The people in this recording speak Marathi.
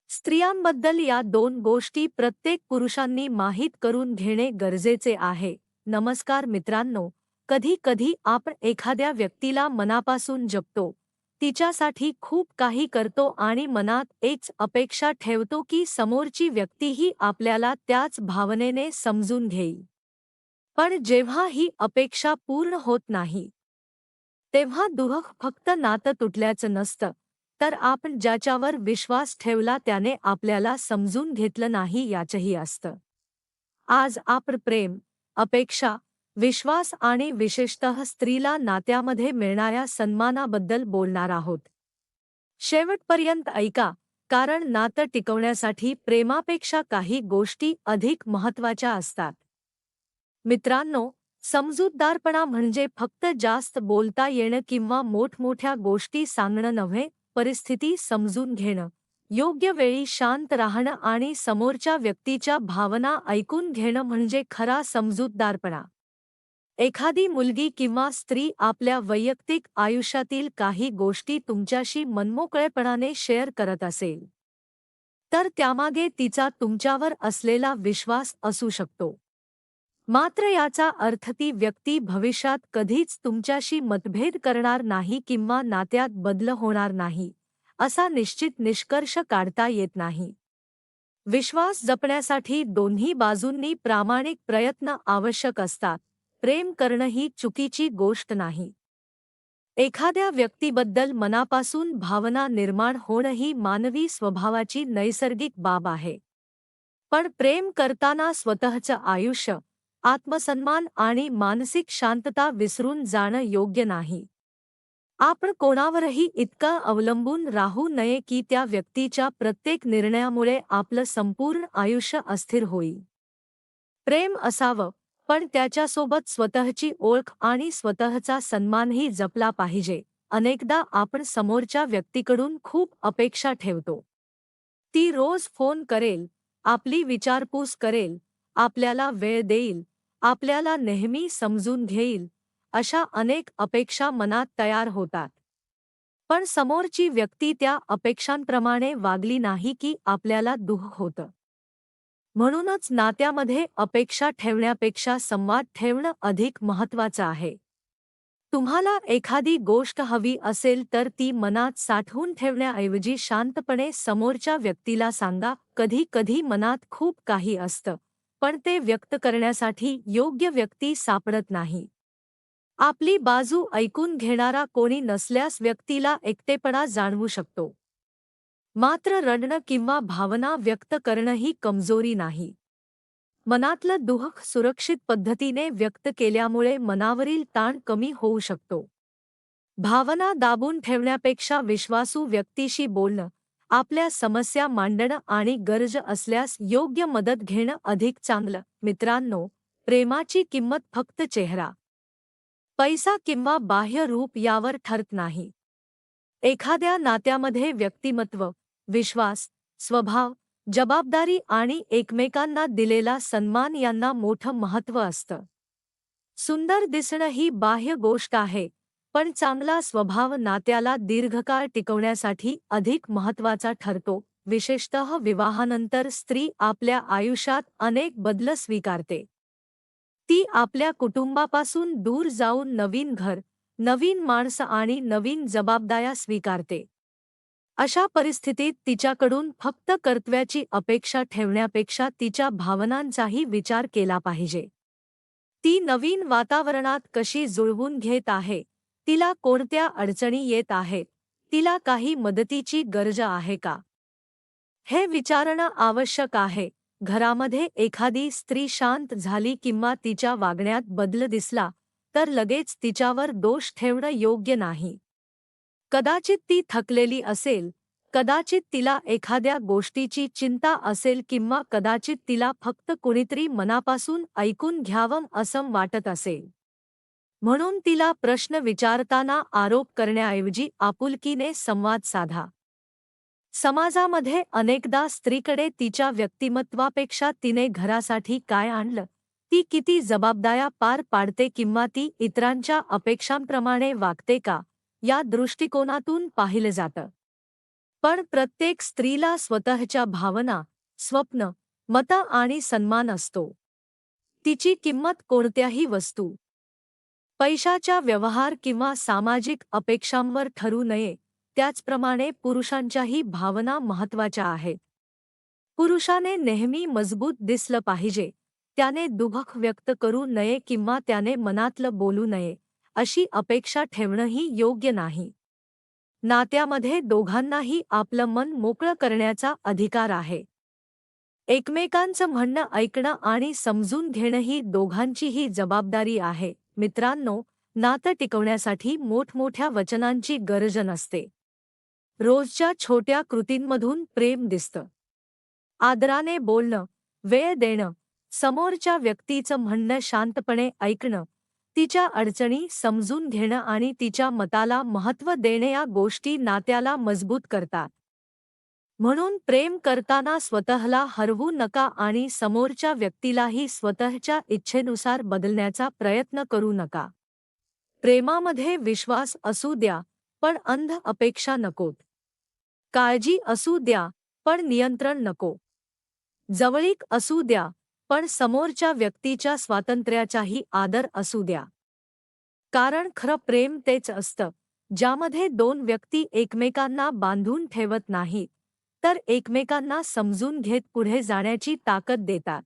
स्त्रियांबद्दल या दोन गोष्टी प्रत्येक पुरुषांनी माहीत करून घेणे गरजेचे आहे. नमस्कार मित्रांनो, कधी कधी आपण एखाद्या व्यक्तीला मनापासून जपतो, तिच्यासाठी खूप काही करतो आणि मनात एक अपेक्षा ठेवतो की समोरची व्यक्तीही आपल्याला त्याच भावनेने समजून घेईल. पण जेव्हा ही अपेक्षा पूर्ण होत नाही, तेव्हा दुःख फक्त नातं तुटल्याचं नसतं, तर आपण ज्याच्यावर विश्वास ठेवला त्याने आपल्याला समजून घेतलं नाही याचंही असतं. आज आपण प्रेम, अपेक्षा, विश्वास आणि विशेषतः स्त्रीला नात्यामध्ये मिळणाऱ्या सन्मानाबद्दल बोलणार आहोत. शेवटपर्यंत ऐका, कारण नातं टिकवण्यासाठी प्रेमापेक्षा काही गोष्टी अधिक महत्त्वाच्या असतात. मित्रांनो, समजूतदारपणा म्हणजे फक्त जास्त बोलता येणं किंवा मोठमोठ्या गोष्टी सांगणं नव्हे, परिस्थिती समजून घेणं, योग्य वेळी शांत राहणं आणि समोरच्या व्यक्तीच्या भावना ऐकून घेणं म्हणजे खरा समजूतदारपणा. एखादी मुलगी किंवा स्त्री आपल्या वैयक्तिक आयुष्यातील काही गोष्टी तुमच्याशी मनमोकळेपणाने शेअर करत असेल, तर त्यामागे तिचा तुमच्यावर असलेला विश्वास असू शकतो. मात्र याचा अर्थ ती व्यक्ती भविष्यात कधीच तुमच्याशी मतभेद करणार नाही किंवा नात्यात बदल होणार नाही, असा निश्चित निष्कर्ष काढता येत नाही. विश्वास जपण्यासाठी दोन्ही बाजूंनी प्रामाणिक प्रयत्न आवश्यक असतात. प्रेम करणं ही चुकीची गोष्ट नाही. एखाद्या व्यक्तीबद्दल मनापासून भावना निर्माण होणं ही मानवी स्वभावाची नैसर्गिक बाब आहे. पण प्रेम करताना स्वतःचं आयुष्य, आत्मसन्मान आणि मानसिक शांतता विसरून जाणं योग्य नाही. आपण कोणावरही इतका अवलंबून राहू नये की त्या व्यक्तीच्या प्रत्येक निर्णयामुळे आपलं संपूर्ण आयुष्य अस्थिर होईल. प्रेम असावं, पण त्याच्यासोबत स्वतःची ओळख आणि स्वतःचा सन्मानही जपला पाहिजे. अनेकदा आपण समोरच्या व्यक्तीकडून खूप अपेक्षा ठेवतो. ती रोज फोन करेल, आपली विचारपूस करेल, आपल्याला वेळ देईल, आपल्याला नेहमी समजून घेईल, अशा अनेक अपेक्षा मनात तयार होतात. पण समोरची व्यक्ती त्या अपेक्षांप्रमाणे वागली नाही की आपल्याला दुःख होतं. म्हणूनच नात्यामध्ये अपेक्षा ठेवण्यापेक्षा संवाद ठेवणं अधिक महत्त्वाचं आहे. तुम्हाला एखादी गोष्ट हवी असेल तर ती मनात साठवून ठेवण्याऐवजी शांतपणे समोरच्या व्यक्तीला सांगा. कधी कधी मनात खूप काही असतं, पण ते व्यक्त करण्यासाठी योग्य व्यक्ती सापडत नाही. आपली बाजू ऐकून घेणारा कोणी नसल्यास व्यक्तीला एकटेपणा जाणवू शकतो. मात्र रडणं किंवा भावना व्यक्त करणं ही कमजोरी नाही. मनातलं दुःख सुरक्षित पद्धतीने व्यक्त केल्यामुळे मनावरील ताण कमी होऊ शकतो. भावना दाबून ठेवण्यापेक्षा विश्वासू व्यक्तीशी बोलणं, आपल्या समस्या मांडणं आणि गरज असल्यास योग्य मदत घेणं अधिक चांगलं. मित्रांनो, प्रेमाची किंमत फक्त चेहरा, पैसा किंवा बाह्य रूप यावर ठरत नाही. एखाद्या नात्यामध्ये व्यक्तिमत्व, विश्वास, स्वभाव, जबाबदारी आणि एकमेकांना दिलेला सन्मान यांना मोठं महत्त्व असतं. सुंदर दिसणं ही बाह्य गोष्ट आहे, पण चांगला स्वभाव नात्याला दीर्घकाळ टिकवण्यासाठी अधिक महत्त्वाचा ठरतो. विशेषतः विवाहानंतर स्त्री आपल्या आयुष्यात अनेक बदल स्वीकारते. ती आपल्या कुटुंबापासून दूर जाऊन नवीन घर, नवीन माणसं आणि नवीन जबाबदाऱ्या स्वीकारते. अशा परिस्थितीत तिच्याकडून फक्त कर्तव्याची अपेक्षा ठेवण्यापेक्षा तिच्या भावनांचाही विचार केला पाहिजे. ती नवीन वातावरणात कशी जुळवून घेत आहे, तिला कोणत्या अडचणी येत आहेत, तिला काही मदतीची गरज आहे का, हे विचारणं आवश्यक आहे. घरामध्ये एखादी स्त्री शांत झाली किंवा तिच्या वागण्यात बदल दिसला, तर लगेच तिच्यावर दोष ठेवणं योग्य नाही. कदाचित ती थकलेली असेल, कदाचित तिला एखाद्या गोष्टीची चिंता असेल किंवा कदाचित तिला फक्त कुणीतरी मनापासून ऐकून घ्यावं असं वाटत असेल. म्हणून तिला प्रश्न विचारताना आरोप करण्याऐवजी आपुलकीने संवाद साधा. समाजामध्ये अनेकदा स्त्रीकडे तिच्या व्यक्तिमत्वापेक्षा तिने घरासाठी काय आणलं, ती किती जबाबदाऱ्या पार पाडते किंवा ती इतरांच्या अपेक्षांप्रमाणे वागते का, या दृष्टिकोनातून पाहिलं जातं. पण प्रत्येक स्त्रीला स्वतःच्या भावना, स्वप्न, मतं आणि सन्मान असतो. तिची किंमत कोणत्याही वस्तू, पैशाच्या व्यवहार किंवा सामाजिक अपेक्षांवर ठरू नये. त्याचप्रमाणे पुरुषांच्याही भावना महत्त्वाच्या आहेत. पुरुषाने नेहमी मजबूत दिसलं पाहिजे. त्याने दुःख व्यक्त करू नये किंवा त्याने मनातलं बोलू नये, अशी अपेक्षा ठेवणंही योग्य नाही. नात्यामध्ये दोघांनाही आपलं मन मोकळं करण्याचा अधिकार आहे. एकमेकांचं म्हणणं ऐकणं आणि समजून घेणं ही दोघांचीही जबाबदारी आहे. मित्रांनो, नातं टिकवण्यासाठी मोठमोठ्या वचनांची गरज नसते. रोजच्या छोट्या कृतींमधून प्रेम दिसतं. आदराने बोलणं, वेळ देणं, समोरच्या व्यक्तीचं म्हणणं शांतपणे ऐकणं, तिच्या अडचणी समजून घेणं आणि तिच्या मताला महत्त्व देणे या गोष्टी नात्याला मजबूत करतात. म्हणून प्रेम करताना स्वतःला हरवू नका आणि समोरच्या व्यक्तीलाही स्वतःच्या इच्छेनुसार बदलण्याचा प्रयत्न करू नका. प्रेमामध्ये विश्वास असू द्या, पण अंध अपेक्षा नकोत. काळजी असू द्या, पण नियंत्रण नको. जवळीक असू द्या, पण समोरच्या व्यक्तीच्या स्वातंत्र्याचाही आदर असू द्या. कारण खरं प्रेम तेच असतं, ज्यामध्ये दोन व्यक्ती एकमेकांना बांधून ठेवत नाहीत, तर एकमेकांना समजून घेत पुढे जाण्याची ताकद देतात.